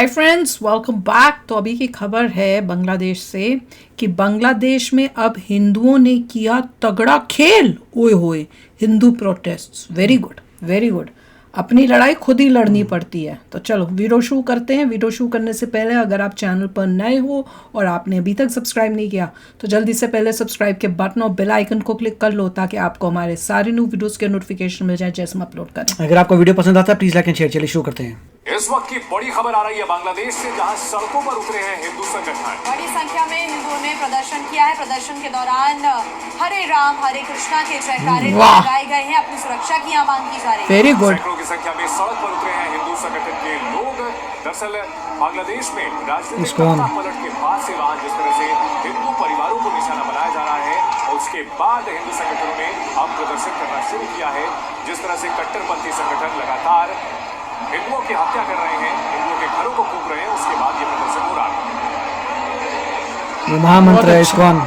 Hi friends, welcome back. तो अभी की खबर है बांग्लादेश से कि बांग्लादेश में अब हिंदुओं ने किया तगड़ा खेल। ओए होए, Hindu protests. Very good, very good. अपनी लड़ाई खुद ही लड़नी पड़ती है। तो चलो वीडियो शुरू करते हैं। वीडियो शुरू करने से पहले अगर आप चैनल पर नए हो और आपने अभी तक सब्सक्राइब नहीं किया तो जल्दी से पहले सब्सक्राइब के बटन और बेल आइकन को क्लिक कर लो ताकि आपको हमारे सारे न्यू वीडियोस के नोटिफिकेशन मिल जाए जैसे हम अपलोड करें। अगर आपको वीडियो पसंद आता है प्लीज लाइक एंड शेयर। चलिए शुरू करते हैं। इस वक्त की बड़ी खबर आ रही है बांग्लादेश से, जहां सड़कों पर उतरे हैं हिंदू संगठन। बड़ी संख्या में हिंदुओं ने प्रदर्शन किया है। प्रदर्शन के दौरान हरे राम हरे कृष्णा के जयकारे लगाए गए हैं। अपनी सुरक्षा की यहाँ मांग की जा रही है। Very good. सैकड़ों की संख्या में सड़क पर उतरे हैं हिंदू संगठन के लोग। दरअसल बांग्लादेश में राजनीतिक सत्ता पलट के बाद से वहां जिस तरह से हिंदू परिवारों को निशाना बनाया जा रहा है और उसके बाद हिंदू संगठनों ने अब प्रदर्शन करना शुरू किया है। जिस तरह से कट्टरपंथी संगठन लगातार हिंदुओं की हत्या कर रहे हैं, हिंदुओं के घरों को फूंक रहे हैं, उसके बाद ये प्रदर्शन हो रहा है। ये महामंत्र है इस्कॉन।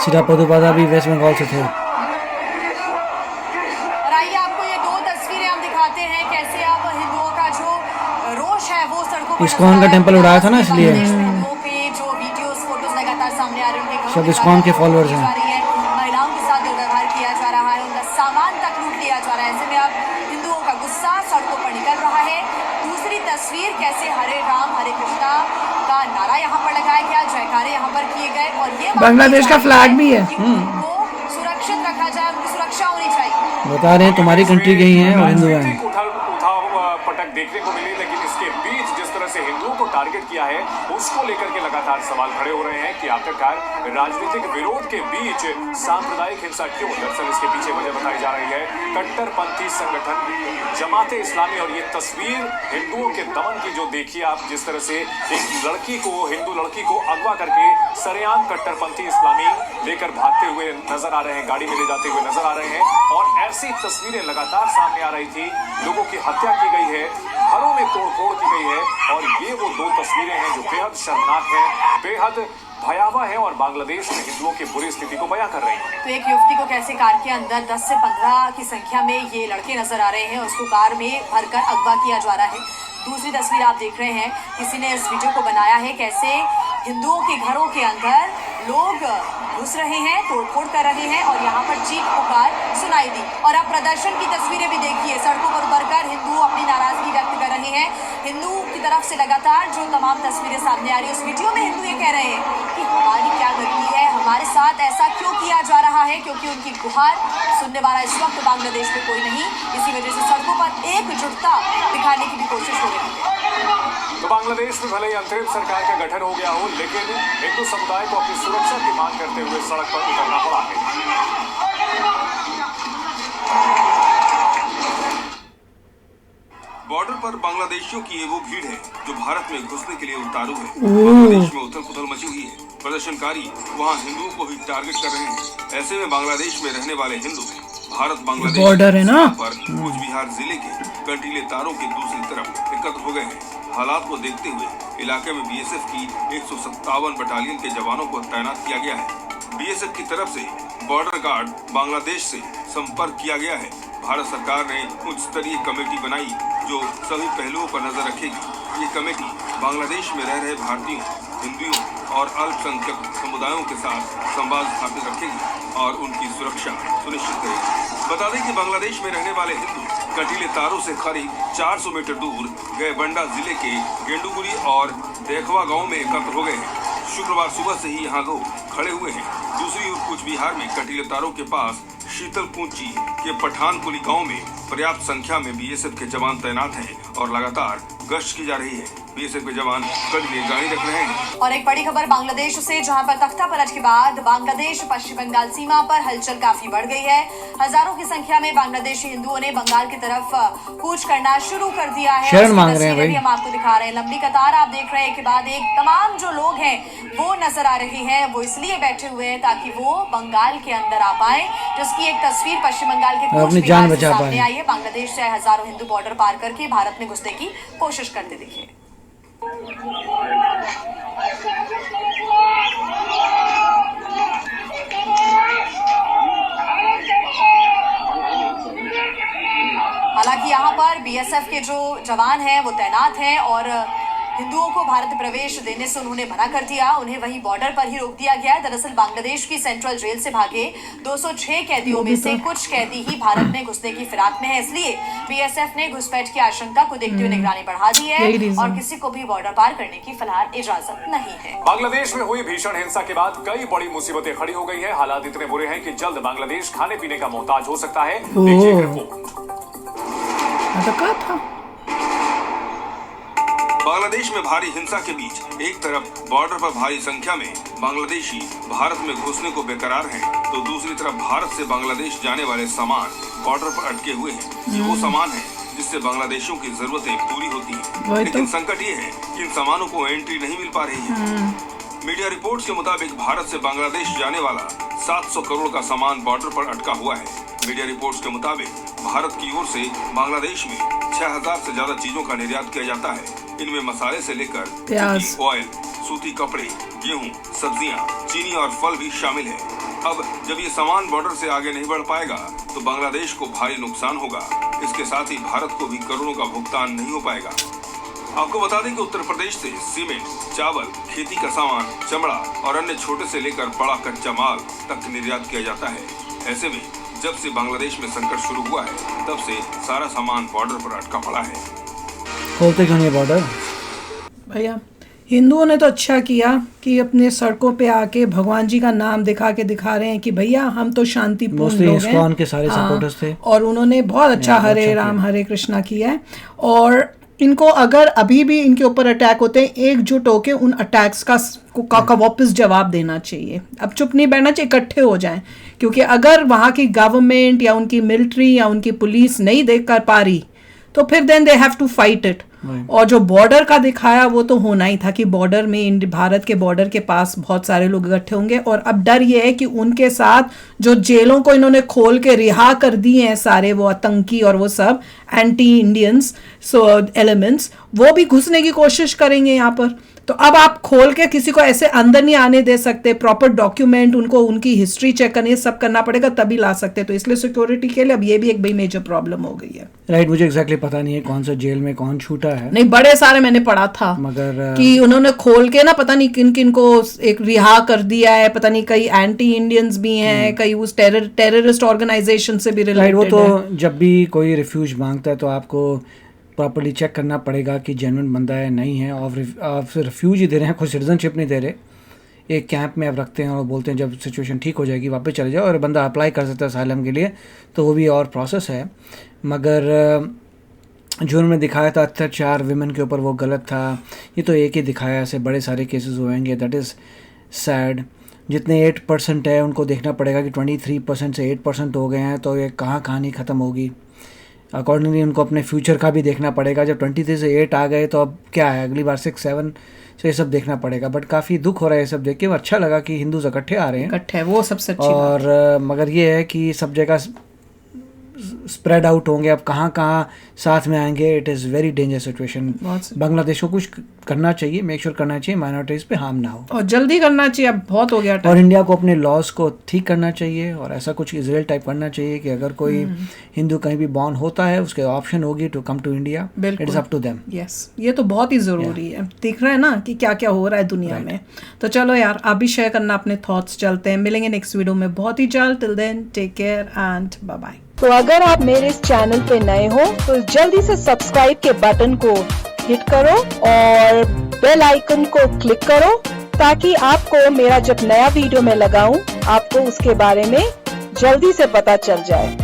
सीधा पदुपादा भी वेस्ट बंगाल से थे। और आइए आपको ये दो तस्वीरें हम दिखाते हैं कैसे अब हिंदुओं का जो रोष है वो सड़कों पर इस्कॉन का टेंपल उड़ाया था ना, इसलिए हिंदुओं के जो वीडियोस फोटोज लगातार सामने आ रहे हैं। उनके सब इस्कॉन के फॉलोअर्स हैं। महिलाओं के साथ दुर्व्यवहार किया जा रहा है, उनका सामान तक लूट लिया जा रहा है। ऐसे में अब हिंदुओं का गुस्सा सड़कों पर निकल रहा है। दूसरी तस्वीर कैसे हरे राम हरे कृष्णा का नारा यहाँ पर लगाया गया, जयकारे यहाँ पर किए गए और ये बांग्लादेश का फ्लैग भी है। उनको सुरक्षित रखा जाए, उनकी सुरक्षा होनी चाहिए। बता रहे हैं तुम्हारी कंट्री गई हैं और हिंदू हैं। पटक देखने को मिली, लेकिन इसके बीच जिस तरह से हिंदुओं को टारगेट किया है उसको लेकर के लगातार सवाल खड़े हो रहे हैं कि आखिरकार राजनीतिक विरोध के बीच सांप्रदायिक हिंसा क्यों। दरअसल इसके पीछे वजह बताई जा रही है कट्टरपंथी संगठन जमाते इस्लामी। और ये तस्वीर हिंदुओं के दमन की जो देखिए आप, जिस तरह से एक लड़की को, हिंदू लड़की को अगवा करके सरेआम कट्टरपंथी इस्लामी लेकर भागते हुए नजर आ रहे हैं, गाड़ी में ले जाते हुए नजर आ रहे हैं। और ऐसी तस्वीरें लगातार सामने आ रही थी। लोगों की हत्या की गई है, घरों में तोड़फोड़ की गई है और ये वो दो तस्वीरें हैं जो बेहद शर्मनाक हैं, बेहद भयावह है और बांग्लादेश में हिंदुओं की बुरी स्थिति को बयां कर रही है। तो एक युवती को कैसे कार के अंदर 10 से 15 की संख्या में ये लड़के नजर आ रहे हैं, उसको कार में भरकर अगवा किया जा रहा है। दूसरी तस्वीर आप देख रहे हैं, किसी ने इस वीडियो को बनाया है कैसे हिंदुओं के घरों के अंदर लोग घुस रहे हैं, तोड़फोड़ कर रहे हैं और यहाँ पर चीख पुकार सुनाई दी। और अब प्रदर्शन की तस्वीरें भी देखिए, सड़कों पर उतरकर हिंदू अपनी नाराजगी व्यक्त कर रहे हैं। हिंदू की तरफ से लगातार जो तमाम तस्वीरें सामने आ रही है, उस वीडियो में हिंदू ये कह रहे हैं कि हमारी क्या गलती है, हमारे साथ ऐसा क्यों किया जा रहा है, क्योंकि उनकी गुहार सुनने वाला इस वक्त बांग्लादेश में कोई नहीं। इसी वजह से सड़कों पर एकजुटता दिखाने की भी कोशिश हो रही है। तो बांग्लादेश में भले ही अंतरिम सरकार का गठन हो गया हो, लेकिन हिंदू समुदाय को अपनी सुरक्षा की मांग करते हुए सड़क पर उतरना पड़ा है। बॉर्डर पर बांग्लादेशियों की ये वो भीड़ है जो भारत में घुसने के लिए उतारू है। बांग्लादेश में उथल पुथल मची हुई है। प्रदर्शनकारी वहाँ हिंदुओं को भी टारगेट कर रहे हैं। ऐसे में बांग्लादेश में रहने वाले हिंदू भारत बांग्लादेश बॉर्डर है ना पर कूच बिहार जिले के कंटीले तारों की दूसरी तरफ एकत्र हो गए हैं। हालात को देखते हुए इलाके में बीएसएफ की 157 बटालियन के जवानों को तैनात किया गया है। बीएसएफ की तरफ से बॉर्डर गार्ड बांग्लादेश से संपर्क किया गया है। भारत सरकार ने उच्च स्तरीय कमेटी बनाई जो सभी पहलुओं पर नजर रखेगी। ये कमेटी बांग्लादेश में रह रहे भारतीयों, हिंदुओं और अल्पसंख्यक समुदायों के साथ संवाद स्थापित रखेगी और उनकी सुरक्षा सुनिश्चित करेगी। बता दें कि बांग्लादेश में रहने वाले हिंदू कटीले तारों से करीब 400 मीटर दूर गए बंडा जिले के गेंडुगुरी और देखवा गांव में एकत्र हो गए हैं। शुक्रवार सुबह से ही यहाँ लोग खड़े हुए हैं। दूसरी ओर कूच बिहार में कटीले तारों के पास शीतलकुंची के पठानकुली गांव में पर्याप्त संख्या में बीएसएफ के जवान तैनात हैं और लगातार गश्त की जा रही है। बीएसएफ के जवान कड़ी निगरानी रख रहे हैं। और एक बड़ी खबर बांग्लादेश से, जहां पर तख्ता पलट के बाद बांग्लादेश पश्चिम बंगाल सीमा पर हलचल काफी बढ़ गई है। हजारों की संख्या में बांग्लादेशी हिंदुओं ने बंगाल की तरफ कूच करना शुरू कर दिया है। शरण मांग रहे हैं भाई। हम आपको दिखा रहे हैं, लंबी कतार आप देख रहे हैं के बाद एक तमाम जो लोग हैं वो नजर आ रही हैं। वो इसलिए बैठे हुए हैं ताकि वो बंगाल के अंदर आ पाए, जिसकी एक तस्वीर पश्चिम बंगाल के कूच बिहार से सामने आई है। बांग्लादेश से हजारों हिंदू बॉर्डर पार करके भारत में घुसने की कोशिश करते दिखे। हालांकि यहाँ पर बीएसएफ के जो जवान हैं वो तैनात हैं और हिंदुओं को भारत प्रवेश देने से उन्होंने मना कर दिया। उन्हें वहीं बॉर्डर पर ही रोक दिया गया है। दरअसल बांग्लादेश की सेंट्रल जेल से भागे 206 कैदियों में से कुछ कैदी ही भारत में घुसने की फिराक में है, इसलिए बीएसएफ ने घुसपैठ की आशंका को देखते हुए निगरानी बढ़ा दी है और किसी को भी बॉर्डर पार करने की फिलहाल इजाजत नहीं है। बांग्लादेश में हुई भीषण हिंसा के बाद कई बड़ी मुसीबतें खड़ी हो गई है। हालात इतने बुरे हैं कि जल्द बांग्लादेश खाने पीने का मोहताज हो सकता है। देखिए रिपोर्ट। बांग्लादेश में भारी हिंसा के बीच एक तरफ बॉर्डर पर भारी संख्या में बांग्लादेशी भारत में घुसने को बेकरार हैं, तो दूसरी तरफ भारत से बांग्लादेश जाने वाले सामान बॉर्डर पर अटके हुए हैं। ये वो सामान है जिससे बांग्लादेशियों की जरूरतें पूरी होती हैं, लेकिन संकट ये है कि इन सामानों को एंट्री नहीं मिल पा रही है। मीडिया रिपोर्ट्स के मुताबिक भारत से बांग्लादेश जाने वाला 700 करोड़ का सामान बॉर्डर पर अटका हुआ है। मीडिया रिपोर्ट्स के मुताबिक भारत की ओर से बांग्लादेश में 6000 से ज्यादा चीजों का निर्यात किया जाता है। इनमें मसाले से लेकर ऑयल, सूती कपड़े, गेहूं, सब्जियां, चीनी और फल भी शामिल है। अब जब ये सामान बॉर्डर से आगे नहीं बढ़ पाएगा तो बांग्लादेश को भारी नुकसान होगा। इसके साथ ही भारत को भी करोड़ों का भुगतान नहीं हो पाएगा। आपको बता दें कि उत्तर प्रदेश से सीमेंट, चावल, खेती का सामान, चमड़ा और अन्य छोटे से लेकर बड़ा कच्चा माल तक निर्यात किया जाता है। ऐसे में जब से बांग्लादेश में संकट शुरू हुआ है तब से सारा सामान बॉर्डर पर अटका पड़ा है। खोलते क्यों नहीं बॉर्डर? भैया हिंदुओं ने तो अच्छा किया कि अपने सड़कों पे आके भगवान जी का नाम दिखा रहे हैं कि भैया हम तो शांतिपूर्ण लोग हैं। इस्कॉन के सारे सपोर्टर्स थे और उन्होंने बहुत अच्छा हरे राम हरे कृष्णा किया है। और इनको अगर अभी भी इनके ऊपर अटैक होते हैं, एकजुट होके उन अटैक्स का वापस जवाब देना चाहिए। अब चुप नहीं बैठना चाहिए, इकट्ठे हो जाएं, क्योंकि अगर वहाँ की गवर्नमेंट या उनकी मिलिट्री या उनकी पुलिस नहीं देख कर पा रही तो फिर then they have to fight it. और जो बॉर्डर का दिखाया वो तो होना ही था कि बॉर्डर में, भारत के बॉर्डर के पास बहुत सारे लोग इकट्ठे होंगे। और अब डर ये है कि उनके साथ जो जेलों को इन्होंने खोल के रिहा कर दिए हैं सारे वो आतंकी और वो सब एंटी इंडियंस एलिमेंट्स, वो भी घुसने की कोशिश करेंगे यहाँ पर। तो अब आप खोल के किसी को ऐसे अंदर नहीं आने दे सकते। प्रॉपर डॉक्यूमेंट, उनको उनकी हिस्ट्री चेक करनी, सब करना पड़ेगा तभी ला सकते। तो इसलिए सिक्योरिटी के लिए अब ये भी एक बड़ी मेजर प्रॉब्लम हो गई है। राइट, मुझे एग्जैक्टली पता नहीं है कौन सा जेल में कौन छूटा है। नहीं, बड़े सारे मैंने पढ़ा था मगर कि उन्होंने खोल के ना पता नहीं किन किन को एक रिहा कर दिया है। पता नहीं कई एंटी इंडियंस भी हैं, कई उस टेररिस्ट ऑर्गेनाइजेशन से भी रिलेटेड। वो तो जब भी कोई रिफ्यूज मांगता है तो आपको प्रॉपर्ली चेक करना पड़ेगा कि जेन्युइन बंदा है नहीं है। और आप रिफ्यूज ही दे रहे हैं, कोई सिटीजनशिप नहीं दे रहे। एक कैंप में अब रखते हैं और बोलते हैं जब सिचुएशन ठीक हो जाएगी वापस चले जाओ। और बंदा अप्लाई कर सकता है असाइलम के लिए, तो वो भी और प्रोसेस है। मगर जो उन्होंने दिखाया था अत्याचार विमेन के ऊपर वो गलत था। ये तो एक ही दिखाया, ऐसे बड़े सारे केसेस होंगे। That is sad. जितने 8% है उनको देखना पड़ेगा कि 23% से 8% हो गए हैं, तो ये कहाँ कहानी ख़त्म होगी। अकॉर्डिंगली उनको अपने फ्यूचर का भी देखना पड़ेगा। जब 23 से 8 आ गए तो अब क्या है, अगली बार 6, 7 से ये सब देखना पड़ेगा। बट काफ़ी दुख हो रहा है ये सब देख के। अच्छा लगा कि हिंदूज इकट्ठे आ रहे हैं, इकट्ठे, वो सबसे अच्छी और बात। मगर ये है कि सब जगह स्प्रेड आउट होंगे, अब कहाँ कहाँ साथ में आएंगे। It is very danger situation. Bangladesh को कुछ करना चाहिए, मेक श्योर करना चाहिए माइनॉरिटीज़ पे हार्म ना हो, और जल्दी करना चाहिए, अब बहुत हो गया। और इंडिया को अपने लॉज को ठीक करना चाहिए और ऐसा कुछ इजराइल टाइप करना चाहिए कि अगर कोई हिंदू कहीं भी बॉर्न होता है उसके ऑप्शन होगी to come to India. It is up to them. Yes, ये तो बहुत ही ज़रूरी है। दिख रहा है ना कि क्या क्या हो रहा है दुनिया में। तो चलो यार, आप भी शेयर करना अपने थॉट्स। चलते हैं, मिलेंगे नेक्स्ट वीडियो में बहुत ही जल्द। Till then take care and bye bye. तो अगर आप मेरे इस चैनल पे नए हो तो जल्दी से सब्सक्राइब के बटन को हिट करो और बेल आइकन को क्लिक करो, ताकि आपको मेरा जब नया वीडियो मैं लगाऊं आपको उसके बारे में जल्दी से पता चल जाए।